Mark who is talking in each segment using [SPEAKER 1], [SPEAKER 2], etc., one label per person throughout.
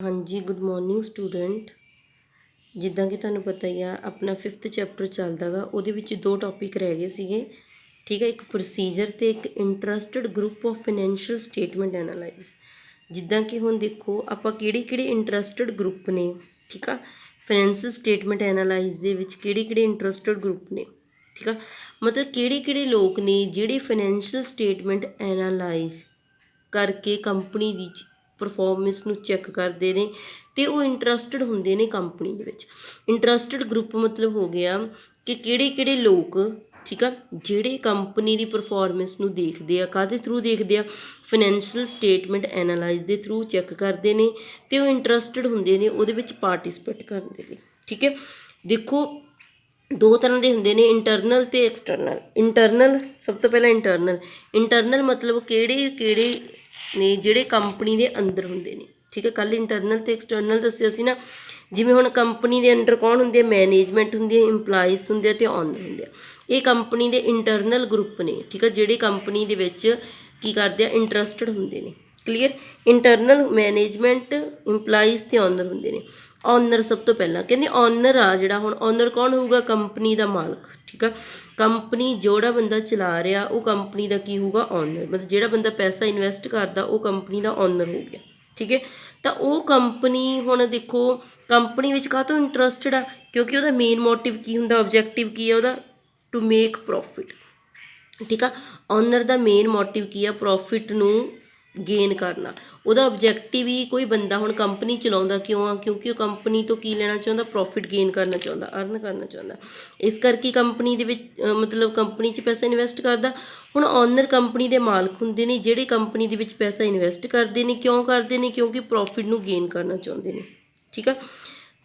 [SPEAKER 1] हाँ जी, good morning student. जिद्दां कि तुहानूं पता ही आ अपना 5th चैप्टर चलदा गा, ਉਹਦੇ ਵਿੱਚ 2 टॉपिक रह गए ਸੀਗੇ। ठीक है, एक प्रोसीजर ਤੇ ਇੱਕ interested group of financial statement analyse. ਜਿੱਦਾਂ ਕਿ ਹੁਣ ਦੇਖੋ ਆਪਾਂ ਕਿਹੜੇ ਇੰਟਰਸਟਿਡ ਗਰੁੱਪ ਨੇ, ਠੀਕ ਆ, ਫਾਈਨੈਂਸ਼ੀਅਲ ਸਟੇਟਮੈਂਟ ਐਨਾਲਾਈਜ਼ ਦੇ ਵਿੱਚ ਕਿਹੜੇ ਇੰਟਰਸਟਿਡ ਗਰੁੱਪ ਨੇ, ਠੀਕ ਆ, ਮਤਲਬ ਕਿਹੜੇ ਲੋਕ ਨੇ ਜਿਹੜੇ ਫਾਈਨੈਂਸ਼ੀਅਲ ਸਟੇਟਮੈਂਟ ਐਨਾਲਾਈਜ਼ ਕਰਕੇ ਕੰਪਨੀ ਦੀ ਪਰਫੋਰਮੈਂਸ ਨੂੰ ਚੈੱਕ ਕਰਦੇ ਨੇ ਅਤੇ ਉਹ ਇੰਟਰਸਟਿਡ ਹੁੰਦੇ ਨੇ ਕੰਪਨੀ ਦੇ ਵਿੱਚ। ਇੰਟਰਸਟਿਡ ਗਰੁੱਪ ਮਤਲਬ ਹੋ ਗਿਆ ਕਿ ਕਿਹੜੇ ਲੋਕ, ਠੀਕ ਆ, ਜਿਹੜੇ ਕੰਪਨੀ ਦੀ ਪਰਫੋਰਮੈਂਸ ਨੂੰ ਦੇਖਦੇ ਆ, ਕਾਹਦੇ ਥਰੂ ਦੇਖਦੇ ਆ, ਫਾਈਨੈਂਸ਼ੀਅਲ ਸਟੇਟਮੈਂਟ ਐਨਾਲਾਈਜ਼ ਦੇ ਥਰੂ ਚੈੱਕ ਕਰਦੇ ਨੇ ਅਤੇ ਉਹ ਇੰਟਰਸਟਿਡ ਹੁੰਦੇ ਨੇ ਉਹਦੇ ਵਿੱਚ ਪਾਰਟੀਸਪੇਟ ਕਰਨ ਦੇ ਲਈ। ਠੀਕ ਹੈ, ਦੇਖੋ 2 ਤਰ੍ਹਾਂ ਦੇ ਹੁੰਦੇ ਨੇ, ਇੰਟਰਨਲ ਅਤੇ ਐਕਸਟਰਨਲ। ਇੰਟਰਨਲ, ਸਭ ਤੋਂ ਪਹਿਲਾਂ ਇੰਟਰਨਲ ਮਤਲਬ ਕਿਹੜੇ ਨੇ ਜਿਹੜੇ ਕੰਪਨੀ ਦੇ ਅੰਦਰ ਹੁੰਦੇ ਨੇ। ਠੀਕ ਹੈ, ਕੱਲ੍ਹ ਇੰਟਰਨਲ ਅਤੇ ਐਕਸਟਰਨਲ ਦੱਸਿਆ ਸੀ ਨਾ। ਜਿਵੇਂ ਹੁਣ ਕੰਪਨੀ ਦੇ ਅੰਡਰ ਕੌਣ ਹੁੰਦੇ ਆ, ਮੈਨੇਜਮੈਂਟ ਹੁੰਦੀ ਹੈ, ਇੰਪਲਾਈਜ਼ ਹੁੰਦੇ ਆ ਅਤੇ ਓਨਰ ਹੁੰਦੇ ਆ। ਇਹ ਕੰਪਨੀ ਦੇ ਇੰਟਰਨਲ ਗਰੁੱਪ ਨੇ, ਠੀਕ ਹੈ, ਜਿਹੜੇ ਕੰਪਨੀ ਦੇ ਵਿੱਚ ਕੀ ਕਰਦੇ ਆ, ਇੰਟਰਸਟਿਡ ਹੁੰਦੇ ਨੇ। ਕਲੀਅਰ। ਇੰਟਰਨਲ ਮੈਨੇਜਮੈਂਟ, ਇੰਪਲਾਈਜ਼ ਅਤੇ ਓਨਰ ਹੁੰਦੇ ਨੇ। ਓਨਰ ਸਭ ਤੋਂ ਪਹਿਲਾਂ ਕਹਿੰਦੇ ਓਨਰ ਆ ਜਿਹੜਾ, ਹੁਣ ਓਨਰ ਕੌਣ ਹੋਊਗਾ, ਕੰਪਨੀ ਦਾ ਮਾਲਕ। ਠੀਕ ਆ, ਕੰਪਨੀ ਜਿਹੜਾ ਬੰਦਾ ਚਲਾ ਰਿਹਾ ਉਹ ਕੰਪਨੀ ਦਾ ਕੀ ਹੋਊਗਾ, ਓਨਰ। ਮਤਲਬ ਜਿਹੜਾ ਬੰਦਾ ਪੈਸਾ ਇਨਵੈਸਟ ਕਰਦਾ ਉਹ ਕੰਪਨੀ ਦਾ ਓਨਰ ਹੋ ਗਿਆ। ਠੀਕ ਹੈ, ਤਾਂ ਉਹ ਕੰਪਨੀ ਹੁਣ ਦੇਖੋ ਕੰਪਨੀ ਵਿੱਚ ਕਾਹਤੋਂ ਇੰਟਰਸਟਿਡ ਆ, ਕਿਉਂਕਿ ਉਹਦਾ ਮੇਨ ਮੋਟਿਵ ਕੀ ਹੁੰਦਾ, ਓਬਜੈਕਟਿਵ ਕੀ ਆ ਉਹਦਾ, ਟੂ ਮੇਕ ਪ੍ਰੋਫਿਟ। ਠੀਕ ਆ, ਓਨਰ ਦਾ ਮੇਨ ਮੋਟਿਵ ਕੀ ਆ, ਪ੍ਰੋਫਿਟ ਨੂੰ ਗੇਨ ਕਰਨਾ। ਉਹਦਾ ਓਬਜੈਕਟਿਵ ਹੀ, ਕੋਈ ਬੰਦਾ ਹੁਣ ਕੰਪਨੀ ਚਲਾਉਂਦਾ ਕਿਉਂ ਆ, ਕਿਉਂਕਿ ਉਹ ਕੰਪਨੀ ਤੋਂ ਕੀ ਲੈਣਾ ਚਾਹੁੰਦਾ, ਪ੍ਰੋਫਿਟ ਗੇਨ ਕਰਨਾ ਚਾਹੁੰਦਾ, ਅਰਨ ਕਰਨਾ ਚਾਹੁੰਦਾ। ਇਸ ਕਰਕੇ ਕੰਪਨੀ ਦੇ ਵਿੱਚ ਮਤਲਬ ਕੰਪਨੀ 'ਚ ਪੈਸਾ ਇਨਵੈਸਟ ਕਰਦਾ। ਹੁਣ ਓਨਰ ਕੰਪਨੀ ਦੇ ਮਾਲਕ ਹੁੰਦੇ ਨੇ ਜਿਹੜੇ ਕੰਪਨੀ ਦੇ ਵਿੱਚ ਪੈਸਾ ਇਨਵੈਸਟ ਕਰਦੇ ਨੇ। ਕਿਉਂ ਕਰਦੇ ਨੇ, ਕਿਉਂਕਿ ਪ੍ਰੋਫਿਟ ਨੂੰ ਗੇਨ ਕਰਨਾ ਚਾਹੁੰਦੇ ਨੇ। ਠੀਕ ਆ,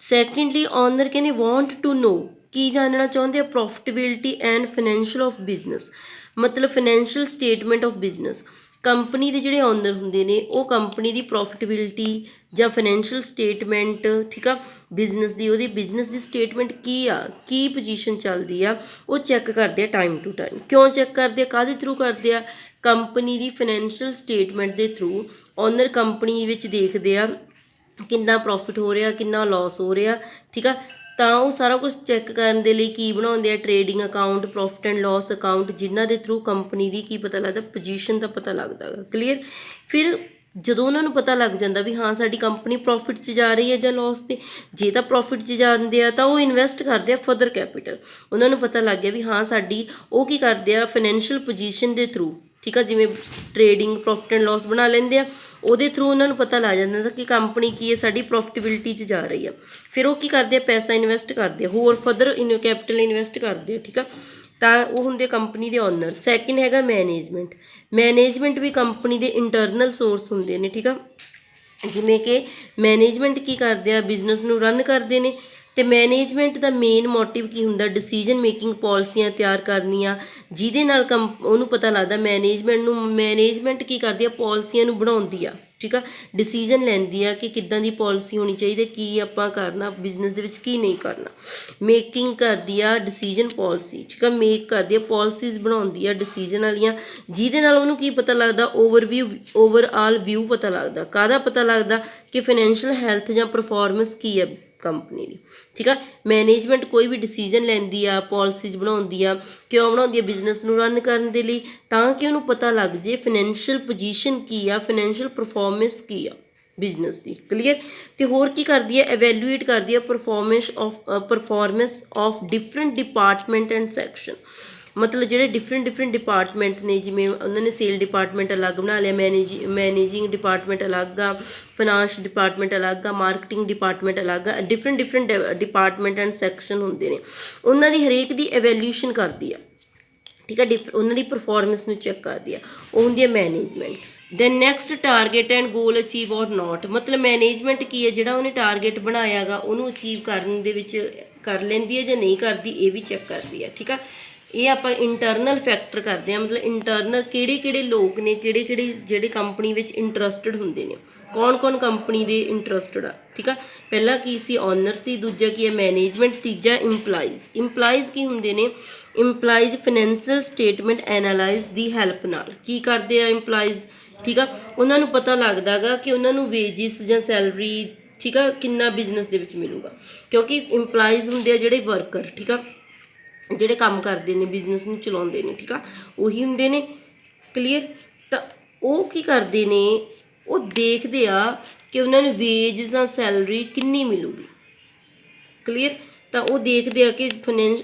[SPEAKER 1] ਸੈਕਿੰਡਲੀ ਓਨਰ ਕਹਿੰਦੇ ਵਾਂਟ ਟੂ ਨੋ, ਕੀ ਜਾਣਨਾ ਚਾਹੁੰਦੇ ਆ, ਪ੍ਰੋਫਿਟੇਬਿਲਿਟੀ ਐਂਡ ਫਾਈਨੈਂਸ਼ੀਅਲ ਆਫ ਬਿਜ਼ਨਸ। ਮਤਲਬ financial statement of business. Company ਦੇ ਜਿਹੜੇ ਓਨਰ ਹੁੰਦੇ ਨੇ ਉਹ ਕੰਪਨੀ ਦੀ ਪ੍ਰੋਫਿਟੇਬਿਲਿਟੀ ਜਾਂ ਫਾਈਨੈਂਸ਼ੀਅਲ ਸਟੇਟਮੈਂਟ, ਠੀਕ ਆ, ਬਿਜ਼ਨਸ ਦੀ, ਉਹਦੀ ਬਿਜ਼ਨਸ ਦੀ ਸਟੇਟਮੈਂਟ ਕੀ ਆ, ਕੀ ਪੋਜੀਸ਼ਨ ਚੱਲਦੀ ਆ, ਉਹ ਚੈੱਕ ਕਰਦੇ ਆ ਟਾਈਮ ਟੂ ਟਾਈਮ। ਕਿਉਂ ਚੈੱਕ ਕਰਦੇ ਆ, ਕਾਹਦੇ ਥਰੂ ਕਰਦੇ ਆ, ਕੰਪਨੀ ਦੀ ਫਾਈਨੈਂਸ਼ੀਅਲ ਸਟੇਟਮੈਂਟ ਦੇ ਥਰੂ। ਓਨਰ ਕੰਪਨੀ ਵਿੱਚ ਦੇਖਦੇ ਆ ਕਿੰਨਾ ਪ੍ਰੋਫਿਟ ਹੋ ਰਿਹਾ, ਕਿੰਨਾ ਲੋਸ ਹੋ ਰਿਹਾ। ਠੀਕ ਆ, ਤਾਂ ਉਹ ਸਾਰਾ ਕੁਝ ਚੈੱਕ ਕਰਨ ਦੇ ਲਈ ਕੀ ਬਣਾਉਂਦੇ ਆ, trading account, profit and loss account, ਜਿਨ੍ਹਾਂ ਦੇ ਥਰੂ ਕੰਪਨੀ ਦੀ ਕੀ ਪਤਾ ਲੱਗਦਾ, ਪੋਜੀਸ਼ਨ ਦਾ ਪਤਾ ਲੱਗਦਾ ਗਾ। ਕਲੀਅਰ। ਫਿਰ ਜਦੋਂ ਉਹਨਾਂ ਨੂੰ ਪਤਾ ਲੱਗ ਜਾਂਦਾ ਵੀ ਹਾਂ ਸਾਡੀ ਕੰਪਨੀ ਪ੍ਰੋਫਿਟ 'ਚ ਜਾ ਰਹੀ ਹੈ ਜਾਂ ਲੋਸ 'ਤੇ, ਜੇ ਤਾਂ ਪ੍ਰੋਫਿਟ 'ਚ ਜਾਂਦੇ ਆ ਤਾਂ ਉਹ ਇਨਵੈਸਟ ਕਰਦੇ ਆ ਫਰਦਰ ਕੈਪੀਟਲ। ਉਹਨਾਂ ਨੂੰ ਪਤਾ ਲੱਗ ਗਿਆ ਵੀ ਹਾਂ ਸਾਡੀ, ਉਹ ਕੀ ਕਰਦੇ ਆ, ਫਾਈਨੈਂਸ਼ੀਅਲ ਪੋਜੀਸ਼ਨ ਦੇ ਥਰੂ, ਠੀਕ ਆ, ਜਿਵੇਂ ਟਰੇਡਿੰਗ ਪ੍ਰੋਫਿਟ ਐਂਡ ਲੋਸ ਬਣਾ ਲੈਂਦੇ ਆ, ਉਹਦੇ ਥਰੂ ਉਹਨਾਂ ਨੂੰ ਪਤਾ ਲੱਗ ਜਾਂਦਾ ਕਿ ਕੰਪਨੀ ਕੀ ਹੈ, ਸਾਡੀ ਪ੍ਰੋਫਿਟੇਬਿਲਿਟੀ 'ਚ ਜਾ ਰਹੀ ਆ। ਫਿਰ ਉਹ ਕੀ ਕਰਦੇ ਆ, ਪੈਸਾ ਇਨਵੈਸਟ ਕਰਦੇ ਆ, ਹੋਰ ਫਰਦਰ ਕੈਪੀਟਲ ਇਨਵੈਸਟ ਕਰਦੇ ਆ। ਠੀਕ ਆ, ਤਾਂ ਉਹ ਹੁੰਦੇ ਕੰਪਨੀ ਦੇ ਓਨਰ। ਸੈਕਿੰਡ ਹੈਗਾ ਮੈਨੇਜਮੈਂਟ। ਮੈਨੇਜਮੈਂਟ ਵੀ ਕੰਪਨੀ ਦੇ ਇੰਟਰਨਲ ਸੋਰਸ ਹੁੰਦੇ ਨੇ। ਠੀਕ ਆ, ਜਿਵੇਂ ਕਿ ਮੈਨੇਜਮੈਂਟ ਕੀ ਕਰਦੇ ਆ, ਬਿਜ਼ਨਸ ਨੂੰ ਰਨ ਕਰਦੇ ਨੇ। ਅਤੇ ਮੈਨੇਜਮੈਂਟ ਦਾ ਮੇਨ ਮੋਟਿਵ ਕੀ ਹੁੰਦਾ, ਡਿਸੀਜਨ ਮੇਕਿੰਗ, ਪੋਲਿਸੀਆਂ ਤਿਆਰ ਕਰਨੀਆਂ, ਜਿਹਦੇ ਨਾਲ ਉਹਨੂੰ ਪਤਾ ਲੱਗਦਾ, ਮੈਨੇਜਮੈਂਟ ਕੀ ਕਰਦੀ ਆ, ਪੋਲਿਸੀਆਂ ਨੂੰ ਬਣਾਉਂਦੀ ਆ। ਠੀਕ ਆ, ਡਿਸੀਜਨ ਲੈਂਦੀ ਆ ਕਿ ਕਿੱਦਾਂ ਦੀ ਪੋਲਿਸੀ ਹੋਣੀ ਚਾਹੀਦੀ, ਕੀ ਆਪਾਂ ਕਰਨਾ ਬਿਜ਼ਨਸ ਦੇ ਵਿੱਚ, ਕੀ ਨਹੀਂ ਕਰਨਾ। ਮੇਕਿੰਗ ਕਰਦੀ ਆ ਡਿਸੀਜਨ ਪੋਲਿਸੀ। ਠੀਕ ਆ, ਮੇਕ ਕਰਦੀ ਆ, ਪੋਲਿਸੀਜ਼ ਬਣਾਉਂਦੀ ਆ ਡਿਸੀਜਨ ਵਾਲੀਆਂ, ਜਿਹਦੇ ਨਾਲ ਉਹਨੂੰ ਕੀ ਪਤਾ ਲੱਗਦਾ, ਓਵਰਆਲ ਵਿਊ ਪਤਾ ਲੱਗਦਾ। ਕਾਹਦਾ ਪਤਾ ਲੱਗਦਾ ਕਿ ਫਾਈਨੈਂਸ਼ੀਅਲ ਹੈਲਥ ਜਾਂ ਪਰਫੋਰਮੈਂਸ ਕੀ ਹੈ ਕੰਪਨੀ ਦੀ। ਠੀਕ ਆ, ਮੈਨੇਜਮੈਂਟ ਕੋਈ ਵੀ ਡਿਸੀਜਨ ਲੈਂਦੀ ਆ, ਪੋਲਿਸੀਜ਼ ਬਣਾਉਂਦੀ ਆ, ਕਿਉਂ ਬਣਾਉਂਦੀ ਆ, ਬਿਜ਼ਨਸ ਨੂੰ ਰਨ ਕਰਨ ਦੇ ਲਈ, ਤਾਂ ਕਿ ਉਹਨੂੰ ਪਤਾ ਲੱਗ ਜੇ ਫਾਈਨੈਂਸ਼ੀਅਲ ਪੋਜੀਸ਼ਨ ਕੀ ਆ, ਫਾਈਨੈਂਸ਼ੀਅਲ ਪਰਫੋਰਮੈਂਸ ਕੀ ਆ ਬਿਜ਼ਨਸ ਦੀ। ਕਲੀਅਰ। ਅਤੇ ਹੋਰ ਕੀ ਕਰਦੀ ਹੈ, ਐਵੈਲੂਏਟ ਕਰਦੀ ਹੈ performance of different department and section. ਮਤਲਬ ਜਿਹੜੇ ਡਿਫਰੈਂਟ ਡਿਪਾਰਟਮੈਂਟ ਨੇ, ਜਿਵੇਂ ਉਹਨਾਂ ਨੇ ਸੇਲ ਡਿਪਾਰਟਮੈਂਟ ਅਲੱਗ ਬਣਾ ਲਿਆ, ਮੈਨੇਜਿੰਗ ਡਿਪਾਰਟਮੈਂਟ ਅਲੱਗ ਆ, ਫਾਈਨਾਂਸ ਡਿਪਾਰਟਮੈਂਟ ਅਲੱਗ ਆ, ਮਾਰਕੀਟਿੰਗ ਡਿਪਾਰਟਮੈਂਟ ਅਲੱਗ ਆ, ਡਿਫਰੈਂਟ ਡਿਪਾਰਟਮੈਂਟ ਐਂਡ ਸੈਕਸ਼ਨ ਹੁੰਦੇ ਨੇ। ਉਹਨਾਂ ਦੀ ਹਰੇਕ ਦੀ ਐਵੈਲਿਊਸ਼ਨ ਕਰਦੀ ਆ। ਠੀਕ ਆ, ਉਹਨਾਂ ਦੀ ਪਰਫੋਰਮੈਂਸ ਨੂੰ ਚੈੱਕ ਕਰਦੀ ਆ, ਉਹ ਹੁੰਦੀ ਹੈ management. Then next, target and goal achieve or not. ਮਤਲਬ ਮੈਨੇਜਮੈਂਟ ਕੀ ਹੈ, ਜਿਹੜਾ ਉਹਨੇ ਟਾਰਗੇਟ ਬਣਾਇਆ ਗਾ ਉਹਨੂੰ ਅਚੀਵ ਕਰਨ ਦੇ ਵਿੱਚ ਕਰ ਲੈਂਦੀ ਹੈ ਜਾਂ ਨਹੀਂ ਕਰਦੀ, ਇਹ ਵੀ ਚੈੱਕ ਕਰਦੀ ਹੈ। ਠੀਕ ਆ, ਇਹ ਆਪਾਂ ਇੰਟਰਨਲ ਫੈਕਟਰ ਕਰਦੇ ਹਾਂ। ਮਤਲਬ ਇੰਟਰਨਲ ਕਿਹੜੇ ਲੋਕ ਨੇ, ਕਿਹੜੇ ਜਿਹੜੇ ਕੰਪਨੀ ਵਿੱਚ ਇੰਟਰਸਟਿਡ ਹੁੰਦੇ ਨੇ, ਕੌਣ ਕੰਪਨੀ ਦੇ ਇੰਟਰਸਟਿਡ ਆ। ਠੀਕ ਆ, ਪਹਿਲਾ ਕੀ ਸੀ, ਓਨਰ ਸੀ, ਦੂਜਾ ਕੀ ਹੈ, ਮੈਨੇਜਮੈਂਟ, ਤੀਜਾ ਇੰਪਲਾਈਜ਼ ਕੀ ਹੁੰਦੇ ਨੇ, ਇੰਪਲਾਈਜ਼ ਫਾਈਨੈਂਸ਼ੀਅਲ ਸਟੇਟਮੈਂਟ ਐਨਾਲਾਈਜ਼ ਦੀ ਹੈਲਪ ਨਾਲ ਕੀ ਕਰਦੇ ਆ ਇੰਪਲਾਈਜ਼। ਠੀਕ ਆ, ਉਹਨਾਂ ਨੂੰ ਪਤਾ ਲੱਗਦਾ ਗਾ ਕਿ ਉਹਨਾਂ ਨੂੰ ਵੇਜਿਸ ਜਾਂ ਸੈਲਰੀ ठीक है, कितना बिजनेस ਦੇ ਵਿੱਚ ਮਿਲੂਗਾ, ਕਿਉਂਕਿ ਇੰਪਲਾਈਜ਼ ਹੁੰਦੇ ਆ ਜਿਹੜੇ ਵਰਕਰ, ਠੀਕ ਆ, ਜਿਹੜੇ ਕੰਮ ਕਰਦੇ ਨੇ ਬਿਜ਼ਨਸ ਨੂੰ ਚਲਾਉਂਦੇ ਨੇ, ਠੀਕ ਆ, ਉਹੀ ਹੁੰਦੇ ਨੇ। ਕਲੀਅਰ? ਤਾਂ ਉਹ ਕੀ ਕਰਦੇ ਨੇ, ਉਹ ਦੇਖਦੇ ਆ ਕਿ ਉਹਨਾਂ ਨੂੰ ਵੇਜ ਜਾਂ ਸੈਲਰੀ ਕਿੰਨੀ ਮਿਲੂਗੀ। ਕਲੀਅਰ? ਤਾਂ ਉਹ ਦੇਖਦੇ ਆ ਕਿ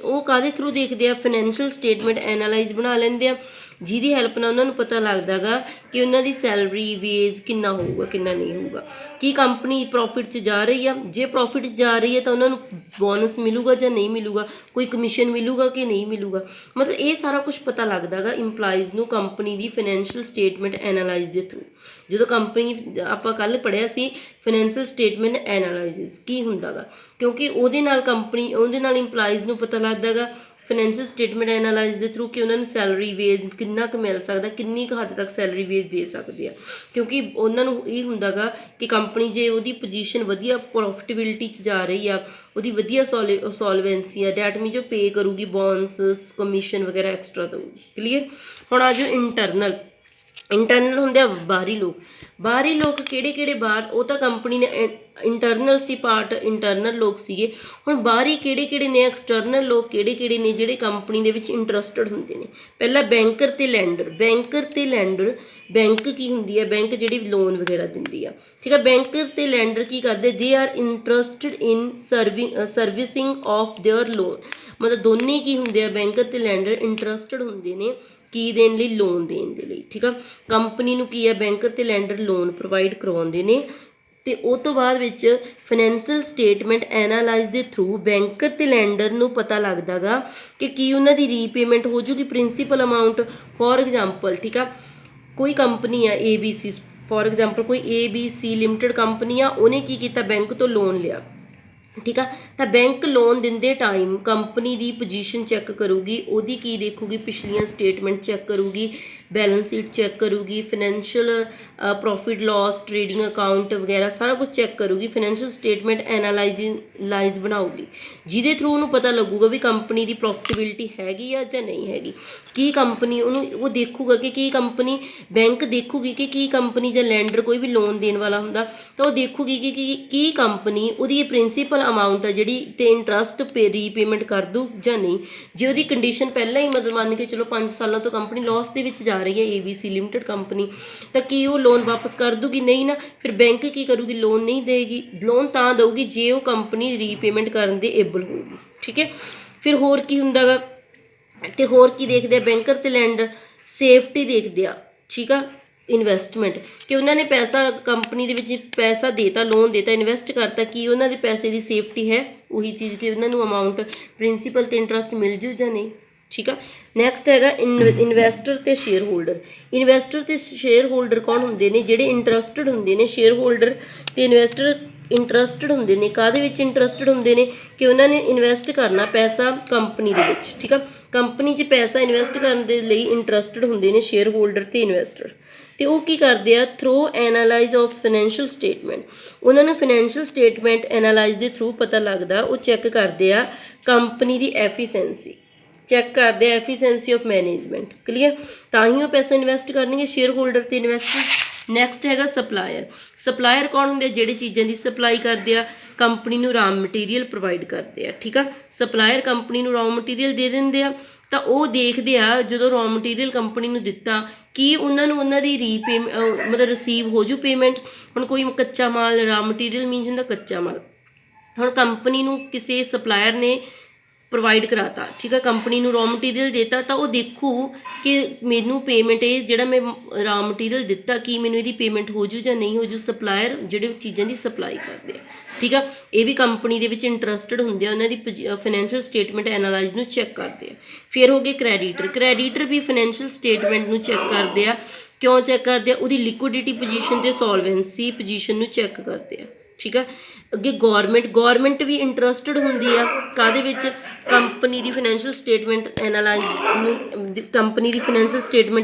[SPEAKER 1] ਉਹ ਕਾਹਦੇ ਥਰੂ ਦੇਖਦੇ ਆ, ਫਾਈਨੈਂਸ਼ੀਅਲ ਸਟੇਟਮੈਂਟ ਐਨਾਲਾਈਜ਼ ਬਣਾ ਲੈਂਦੇ ਆ, ਜਿਹਦੀ ਹੈਲਪ ਨਾਲ ਉਹਨਾਂ ਨੂੰ ਪਤਾ ਲੱਗਦਾ ਗਾ ਕਿ ਉਹਨਾਂ ਦੀ ਸੈਲਰੀ ਵੇਜ ਕਿੰਨਾ ਹੋਊਗਾ, ਕਿੰਨਾ ਨਹੀਂ ਹੋਊਗਾ, ਕੀ ਕੰਪਨੀ ਪ੍ਰੋਫਿਟ 'ਚ ਜਾ ਰਹੀ ਆ, ਜੇ ਪ੍ਰੋਫਿਟ 'ਚ ਜਾ ਰਹੀ ਹੈ ਤਾਂ ਉਹਨਾਂ ਨੂੰ ਬੋਨਸ ਮਿਲੂਗਾ ਜਾਂ ਨਹੀਂ ਮਿਲੂਗਾ, ਕੋਈ ਕਮਿਸ਼ਨ ਮਿਲੂਗਾ ਕਿ ਨਹੀਂ ਮਿਲੂਗਾ। ਮਤਲਬ ਇਹ ਸਾਰਾ ਕੁਝ ਪਤਾ ਲੱਗਦਾ ਗਾ ਇੰਪਲਾਈਜ਼ ਨੂੰ ਕੰਪਨੀ ਦੀ ਫਾਈਨੈਂਸ਼ੀਅਲ ਸਟੇਟਮੈਂਟ ਐਨਾਲਾਈਜ਼ ਦੇ ਥਰੂ। ਜਦੋਂ ਕੰਪਨੀ ਆਪਾਂ ਕੱਲ੍ਹ ਪੜ੍ਹਿਆ ਸੀ ਫਾਈਨੈਂਸ਼ੀਅਲ ਸਟੇਟਮੈਂਟ ਐਨਾਲਾਈਸਿਸ ਕੀ ਹੁੰਦਾ ਗਾ, ਕਿਉਂਕਿ ਉਹਦੇ ਨਾਲ ਇੰਪਲਾਈਜ਼ ਨੂੰ ਪਤਾ ਲੱਗਦਾ ਗਾ ਫਾਈਨੈਂਸ਼ੀਅਲ ਸਟੇਟਮੈਂਟ ਐਨਾਲਾਈਜ਼ ਦੇ ਥਰੂ ਕਿ ਉਹਨਾਂ ਨੂੰ ਸੈਲਰੀ ਵੇਜ ਕਿੰਨਾ ਕੁ ਮਿਲ ਸਕਦਾ, ਕਿੰਨੀ ਕੁ ਹੱਦ ਤੱਕ ਸੈਲਰੀ ਵੇਜ ਦੇ ਸਕਦੇ ਆ, ਕਿਉਂਕਿ ਉਹਨਾਂ ਨੂੰ ਇਹ ਹੁੰਦਾ ਗਾ ਕਿ ਕੰਪਨੀ ਜੇ ਉਹਦੀ ਪੋਜੀਸ਼ਨ ਵਧੀਆ ਪ੍ਰੋਫਿਟੇਬਿਲਿਟੀ 'ਚ ਜਾ ਰਹੀ ਆ, ਉਹਦੀ ਵਧੀਆ ਸੋਲਵੈਂਸੀ ਆ, ਡੈਟ ਮੀਨ ਜੋ ਪੇ ਕਰੂਗੀ ਬੋਨਸ ਕਮਿਸ਼ਨ ਵਗੈਰਾ ਐਕਸਟਰਾ ਦਊਗੀ। ਕਲੀਅਰ? ਹੁਣ ਆ ਜਾਓ ਇੰਟਰਨਲ ਹੁੰਦੇ ਆ ਬਾਹਰੀ ਲੋਕ ਕਿਹੜੇ ਬਾਹਰ, ਉਹ ਤਾਂ ਕੰਪਨੀ ਨੇ ਇੰਟਰਨਲ ਸੀ ਪਾਰਟ, ਇੰਟਰਨਲ ਲੋਕ ਸੀਗੇ। ਹੁਣ ਬਾਹਰੀ ਕਿਹੜੇ ਨੇ, ਐਕਸਟਰਨਲ ਲੋਕ ਕਿਹੜੇ ਨੇ ਜਿਹੜੇ ਕੰਪਨੀ ਦੇ ਵਿੱਚ ਇੰਟਰਸਟਡ ਹੁੰਦੇ ਨੇ। ਪਹਿਲਾਂ ਬੈਂਕਰ ਤੇ ਲੈਂਡਰ। ਬੈਂਕ ਕੀ ਹੁੰਦੀ ਹੈ, ਬੈਂਕ ਜਿਹੜੀ ਲੋਨ ਵਗੈਰਾ ਦਿੰਦੀ ਆ, ਠੀਕ ਹੈ। ਬੈਂਕਰ ਤੇ ਲੈਂਡਰ ਕੀ ਕਰਦੇ, they are interested in servicing of there loan. ਮਤਲਬ ਦੋਨੇ ਕੀ ਹੁੰਦੇ ਆ, ਬੈਂਕਰ ਤੇ ਲੈਂਡਰ ਇੰਟਰਸਟਡ ਹੁੰਦੇ ਨੇ ਕੀ ਦੇਣ ਲਈ, ਲੋਨ ਦੇਣ ਦੇ ਲਈ, ਠੀਕ ਆ। ਕੰਪਨੀ ਨੂੰ ਕੀ ਹੈ, ਬੈਂਕਰ ਤੇ ਲੈਂਡਰ ਲੋਨ ਪ੍ਰੋਵਾਈਡ ਕਰਵਾਉਂਦੇ ਨੇ। ਅਤੇ ਉਹ ਤੋਂ ਬਾਅਦ ਵਿੱਚ ਫਾਈਨੈਂਸ਼ੀਅਲ ਸਟੇਟਮੈਂਟ ਐਨਾਲਾਈਜ਼ ਦੇ ਥਰੂ ਬੈਂਕਰ ਅਤੇ ਲੈਂਡਰ ਨੂੰ ਪਤਾ ਲੱਗਦਾ ਗਾ ਕਿ ਕੀ ਉਹਨਾਂ ਦੀ ਰੀਪੇਮੈਂਟ ਹੋ ਜੂਗੀ ਪ੍ਰਿੰਸੀਪਲ ਅਮਾਊਂਟ। ਫੋਰ ਐਗਜ਼ਾਮਪਲ, ਠੀਕ ਆ, ਕੋਈ ਕੰਪਨੀ ਆ ABC, ਫੋਰ ਐਗਜ਼ਾਮਪਲ ਕੋਈ ABC ਲਿਮਟਿਡ ਕੰਪਨੀ ਆ, ਉਹਨੇ ਕੀ ਕੀਤਾ, ਬੈਂਕ ਤੋਂ ਲੋਨ ਲਿਆ, ਠੀਕ ਆ। ਤਾਂ ਬੈਂਕ ਲੋਨ ਦਿੰਦੇ ਟਾਈਮ ਕੰਪਨੀ ਦੀ ਪੋਜੀਸ਼ਨ ਚੈੱਕ ਕਰੂਗੀ, ਉਹਦੀ ਕੀ ਦੇਖੂਗੀ, ਪਿਛਲੀਆਂ ਸਟੇਟਮੈਂਟ ਚੈੱਕ ਕਰੂਗੀ, ਬੈਲੈਂਸ ਸ਼ੀਟ ਚੈੱਕ ਕਰੂਗੀ, financial profit loss, trading account ਵਗੈਰਾ ਸਾਰਾ ਕੁਝ ਚੈੱਕ ਕਰੂਗੀ। ਫਾਈਨੈਂਸ਼ੀਅਲ ਸਟੇਟਮੈਂਟ ਐਨਾਲਾਈਜ਼ ਬਣਾਊਗੀ, ਜਿਹਦੇ ਥਰੂ ਉਹਨੂੰ ਪਤਾ ਲੱਗੂਗਾ ਵੀ ਕੰਪਨੀ ਦੀ ਪ੍ਰੋਫਿਟੇਬਿਲਿਟੀ ਹੈਗੀ ਆ ਜਾਂ ਨਹੀਂ ਹੈਗੀ। ਕੀ ਕੰਪਨੀ ਉਹ ਦੇਖੂਗਾ ਕਿ ਕੀ ਕੰਪਨੀ, ਬੈਂਕ ਦੇਖੂਗੀ ਕਿ ਕੀ ਕੰਪਨੀ ਜਾਂ ਲੈਂਡਰ ਕੋਈ ਵੀ ਲੋਨ ਦੇਣ ਵਾਲਾ ਹੁੰਦਾ ਤਾਂ ਉਹ ਦੇਖੂਗੀ ਕਿ ਕੀ ਕੰਪਨੀ ਉਹਦੀ ਪ੍ਰਿੰਸੀਪਲ ਅਮਾਊਂਟ ਆ ਜਿਹੜੀ ਤੇ ਇੰਟਰਸਟ ਰੀਪੇਮੈਂਟ ਕਰ ਦੂ ਜਾਂ ਨਹੀਂ। ਜੇ ਉਹਦੀ ਕੰਡੀਸ਼ਨ ਪਹਿਲਾਂ ਹੀ ਮਤਲਬ ਮੰਨ ਕੇ ਚਲੋ 5 ਸਾਲਾਂ ਤੋਂ ਕੰਪਨੀ ਲਾਸ ਦੇ ਵਿੱਚ ਜਾ ਰਹੀ ਹੈ ABC ਲਿਮਟਿਡ ਕੰਪਨੀ, ਤਾਂ ਕੀ ਉਹ ਲੋਨ ਵਾਪਸ ਕਰ ਦੂਗੀ, ਨਹੀਂ ਨਾ। ਫਿਰ ਬੈਂਕ ਕੀ ਕਰੂਗੀ, ਲੋਨ ਨਹੀਂ ਦੇਗੀ। ਲੋਨ ਤਾਂ ਦਊਗੀ ਜੇ ਉਹ ਕੰਪਨੀ ਰੀਪੇਮੈਂਟ ਕਰਨ ਦੇ ਏਬਲ ਹੋਊਗੀ, ਠੀਕ ਹੈ। ਫਿਰ ਹੋਰ ਕੀ ਹੁੰਦਾ ਗਾ, ਅਤੇ ਹੋਰ ਕੀ ਦੇਖਦੇ ਆ ਬੈਂਕਰ ਅਤੇ ਲੈਂਡਰ, ਸੇਫਟੀ ਦੇਖਦੇ ਆ, ਠੀਕ ਆ। ਇਨਵੈਸਟਮੈਂਟ, ਕਿ ਉਹਨਾਂ ਨੇ ਪੈਸਾ ਕੰਪਨੀ ਦੇ ਵਿੱਚ ਪੈਸਾ ਦੇਤਾ, ਲੋਨ ਦੇਤਾ, ਇਨਵੈਸਟ ਕਰਤਾ, ਕੀ ਉਹਨਾਂ ਦੇ ਪੈਸੇ ਦੀ ਸੇਫਟੀ ਹੈ, ਉਹੀ ਚੀਜ਼ ਕਿ ਉਹਨਾਂ ਨੂੰ ਅਮਾਊਂਟ ਪ੍ਰਿੰਸੀਪਲ ਅਤੇ ਇੰਟਰਸਟ ਮਿਲ ਜੂ ਜਾਂ ਨਹੀਂ, ਠੀਕ ਆ। ਨੈਕਸਟ ਹੈਗਾ ਇਨਵੈਸਟਰ ਅਤੇ ਸ਼ੇਅਰ ਹੋਲਡਰ। ਇਨਵੈਸਟਰ ਅਤੇ ਸ਼ੇਅਰ ਹੋਲਡਰ ਕੌਣ ਹੁੰਦੇ ਨੇ, ਜਿਹੜੇ ਇੰਟਰਸਟਡ ਹੁੰਦੇ ਨੇ। ਸ਼ੇਅਰ ਹੋਲਡਰ ਅਤੇ ਇਨਵੈਸਟਰ ਇੰਟਰਸਟਡ ਹੁੰਦੇ ਨੇ, ਕਾਹਦੇ ਵਿੱਚ ਇੰਟਰਸਟਡ ਹੁੰਦੇ ਨੇ, ਕਿ ਉਹਨਾਂ ਨੇ ਇਨਵੈਸਟ ਕਰਨਾ ਪੈਸਾ ਕੰਪਨੀ ਦੇ ਵਿੱਚ, ਠੀਕ ਆ। ਕੰਪਨੀ 'ਚ ਪੈਸਾ ਇਨਵੈਸਟ ਕਰਨ ਦੇ ਲਈ ਇੰਟਰਸਟਡ ਹੁੰਦੇ ਨੇ ਸ਼ੇਅਰ ਹੋਲਡਰ ਅਤੇ ਇਨਵੈਸਟਰ। ਅਤੇ ਉਹ ਕੀ ਕਰਦੇ ਆ, through analyse of financial statement, ਉਹਨਾਂ ਨੂੰ ਫਾਈਨੈਂਸ਼ੀਅਲ ਸਟੇਟਮੈਂਟ ਐਨਾਲਾਈਜ਼ ਦੇ ਥਰੂ ਪਤਾ ਲੱਗਦਾ, ਉਹ ਚੈੱਕ ਕਰਦੇ ਆ ਕੰਪਨੀ ਦੀ ਐਫੀਸੈਂਸੀ, ਚੈੱਕ ਕਰਦੇ ਆ ਐਫੀਸੈਂਸੀ ਆਫ ਮੈਨੇਜਮੈਂਟ। ਕਲੀਅਰ? ਤਾਂ ਹੀ ਉਹ ਪੈਸਾ ਇਨਵੈਸਟ ਕਰਨਗੇ ਸ਼ੇਅਰ ਹੋਲਡਰ ਅਤੇ ਇਨਵੈਸਟਰ। ਨੈਕਸਟ ਹੈਗਾ ਸਪਲਾਇਰ ਕੌਣ ਹੁੰਦੇ ਆ, ਜਿਹੜੇ ਚੀਜ਼ਾਂ ਦੀ ਸਪਲਾਈ ਕਰਦੇ ਆ ਕੰਪਨੀ ਨੂੰ, ਰਾ ਮਟੀਰੀਅਲ ਪ੍ਰੋਵਾਈਡ ਕਰਦੇ ਆ, ਠੀਕ ਆ। ਸਪਲਾਇਰ ਕੰਪਨੀ ਨੂੰ ਰਾ ਮਟੀਰੀਅਲ ਦੇ ਦਿੰਦੇ ਆ, ਤਾਂ ਉਹ ਦੇਖਦੇ ਆ ਜਦੋਂ ਰਾ ਮਟੀਰੀਅਲ ਕੰਪਨੀ ਨੂੰ ਦਿੱਤਾ ਕੀ ਉਹਨਾਂ ਨੂੰ ਉਹਨਾਂ ਦੀ ਮਤਲਬ ਰਿਸੀਵ ਹੋ ਜੂ ਪੇਮੈਂਟ। ਹੁਣ ਕੋਈ ਕੱਚਾ ਮਾਲ, ਰਾ ਮਟੀਰੀਅਲ ਮੀਨਸ ਹੁੰਦਾ ਕੱਚਾ ਮਾਲ, ਹੁਣ ਕੰਪਨੀ ਨੂੰ ਕਿਸੇ ਸਪਲਾਇਰ ਨੇ ਪ੍ਰੋਵਾਈਡ ਕਰਾਤਾ, ਠੀਕ ਹੈ, ਕੰਪਨੀ ਨੂੰ ਰਾ ਮਟੀਰੀਅਲ ਦੇਤਾ, ਤਾਂ ਉਹ ਦੇਖੂ ਕਿ ਮੈਨੂੰ ਪੇਮੈਂਟ ਇਹ ਜਿਹੜਾ ਮੈਂ ਰਾ ਮਟੀਰੀਅਲ ਦਿੱਤਾ ਕੀ ਮੈਨੂੰ ਇਹਦੀ ਪੇਮੈਂਟ ਹੋ ਜੂ ਜਾਂ ਨਹੀਂ ਹੋ ਜੂ। ਸਪਲਾਇਰ ਜਿਹੜੇ ਚੀਜ਼ਾਂ ਦੀ ਸਪਲਾਈ ਕਰਦੇ ਆ, ਠੀਕ ਆ, ਇਹ ਵੀ ਕੰਪਨੀ ਦੇ ਵਿੱਚ ਇੰਟਰਸਟਡ ਹੁੰਦੇ ਆ, ਉਹਨਾਂ ਦੀ ਫਾਈਨੈਂਸ਼ੀਅਲ ਸਟੇਟਮੈਂਟ ਐਨਾਲਾਈਜ਼ ਨੂੰ ਚੈੱਕ ਕਰਦੇ ਆ। ਫਿਰ ਹੋ ਗਏ ਕ੍ਰੈਡੀਟਰ ਵੀ ਫਾਈਨੈਂਸ਼ੀਅਲ ਸਟੇਟਮੈਂਟ ਨੂੰ ਚੈੱਕ ਕਰਦੇ ਆ। ਕਿਉਂ ਚੈੱਕ ਕਰਦੇ ਆ, ਉਹਦੀ ਲਿਕੁਇਡਿਟੀ ਪੋਜੀਸ਼ਨ ਅਤੇ ਸੋਲਵੈਂਸੀ ਪੋਜੀਸ਼ਨ ਨੂੰ ਚੈੱਕ ਕਰਦੇ ਆ, ਠੀਕ ਆ। ਅੱਗੇ ਗੌਰਮੈਂਟ ਵੀ ਇੰਟਰਸਟਡ ਹੁੰਦੀ ਆ ਕਾਹਦੇ ਵਿੱਚ, ਕੰਪਨੀ ਦੀ ਫਾਈਨੈਂਸ਼ੀਅਲ ਸਟੇਟਮੈਂਟ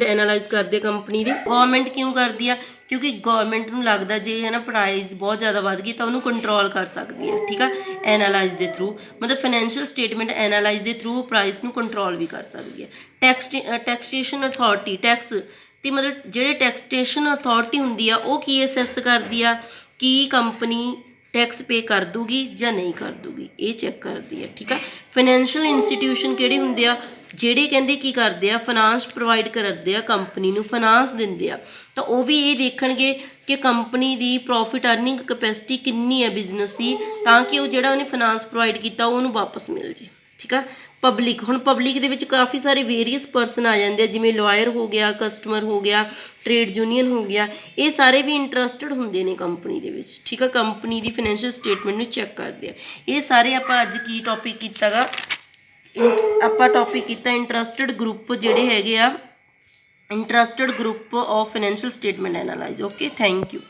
[SPEAKER 1] ਐਨਾਲਾਈਜ਼ ਕਰਦੇ ਕੰਪਨੀ ਦੀ। ਗੌਰਮੈਂਟ ਕਿਉਂ ਕਰਦੀ ਆ, ਕਿਉਂਕਿ ਗੌਰਮੈਂਟ ਨੂੰ ਲੱਗਦਾ ਜੇ ਹੈ ਨਾ ਪ੍ਰਾਈਸ ਬਹੁਤ ਜ਼ਿਆਦਾ ਵੱਧ ਗਈ ਤਾਂ ਉਹਨੂੰ ਕੰਟਰੋਲ ਕਰ ਸਕਦੀ ਹੈ, ਠੀਕ ਆ, ਐਨਾਲਾਈਜ਼ ਦੇ ਥਰੂ। ਮਤਲਬ ਫਾਈਨੈਂਸ਼ੀਅਲ ਸਟੇਟਮੈਂਟ ਐਨਾਲਾਈਜ਼ ਦੇ ਥਰੂ ਪ੍ਰਾਈਸ ਨੂੰ ਕੰਟਰੋਲ ਵੀ ਕਰ ਸਕਦੀ ਹੈ। ਟੈਕਸੇਸ਼ਨ ਅਥਾਰਟੀ, ਟੈਕਸ ਅਤੇ ਮਤਲਬ ਜਿਹੜੇ ਟੈਕਸੇਸ਼ਨ ਅਥਾਰਟੀ ਹੁੰਦੀ ਆ ਉਹ ਕੀ ਅਸੈਸ ਕਰਦੀ ਆ, ਕੀ ਕੰਪਨੀ ਟੈਕਸ ਪੇ ਕਰ ਦੂਗੀ ਜਾਂ ਨਹੀਂ ਕਰ ਦੂਗੀ, ਇਹ ਚੈੱਕ ਕਰਦੀ ਹੈ। ਠੀਕ ਆ, ਫਾਈਨੈਂਸ਼ੀਅਲ ਇੰਸਟੀਟਿਊਸ਼ਨ ਕਿਹੜੇ ਹੁੰਦੇ ਆ, ਜਿਹੜੇ ਕਹਿੰਦੇ ਕੀ ਕਰਦੇ ਆ, ਫਾਈਨਾਂਸ ਪ੍ਰੋਵਾਈਡ ਕਰਦੇ ਆ ਕੰਪਨੀ ਨੂੰ, ਫਾਈਨਾਂਸ ਦਿੰਦੇ ਆ, ਤਾਂ ਉਹ ਵੀ ਇਹ ਦੇਖਣਗੇ ਕਿ ਕੰਪਨੀ ਦੀ ਪ੍ਰੋਫਿਟ ਅਰਨਿੰਗ ਕਪੈਸਿਟੀ ਕਿੰਨੀ ਹੈ ਬਿਜ਼ਨਸ ਦੀ, ਤਾਂ ਕਿ ਉਹ ਜਿਹੜਾ ਉਹਨੇ ਫਾਈਨਾਂਸ ਪ੍ਰੋਵਾਈਡ ਕੀਤਾ ਉਹਨੂੰ ਵਾਪਸ ਮਿਲ ਜੇ। ਠੀਕ ਆ, ਪਬਲਿਕ, ਹੁਣ ਪਬਲਿਕ ਦੇ ਵਿੱਚ ਕਾਫੀ ਸਾਰੇ ਵੇਰੀਅਸ ਪਰਸਨ ਆ ਜਾਂਦੇ ਆ, ਜਿਵੇਂ ਲਾਇਰ ਹੋ ਗਿਆ, ਕਸਟਮਰ ਹੋ ਗਿਆ, ਟ੍ਰੇਡ ਯੂਨੀਅਨ ਹੋ ਗਿਆ, ਇਹ ਸਾਰੇ ਵੀ ਇੰਟਰਸਟਡ ਹੁੰਦੇ ਨੇ ਕੰਪਨੀ ਦੇ ਵਿੱਚ। ਠੀਕ ਆ, ਕੰਪਨੀ ਦੀ ਫਾਈਨੈਂਸ਼ੀਅਲ ਸਟੇਟਮੈਂਟ ਨੂੰ ਚੈੱਕ ਕਰਦੇ ਆ। ਇਹ ਸਾਰੇ ਆਪਾਂ ਅੱਜ ਕੀ ਟੌਪਿਕ ਕੀਤਾ ਗਾ, ਆਪਾਂ ਟੌਪਿਕ ਕੀਤਾ ਇੰਟਰਸਟਡ ਗਰੁੱਪ ਜਿਹੜੇ ਹੈਗੇ ਆ, interested group of financial statement analyse. Okay, thank you.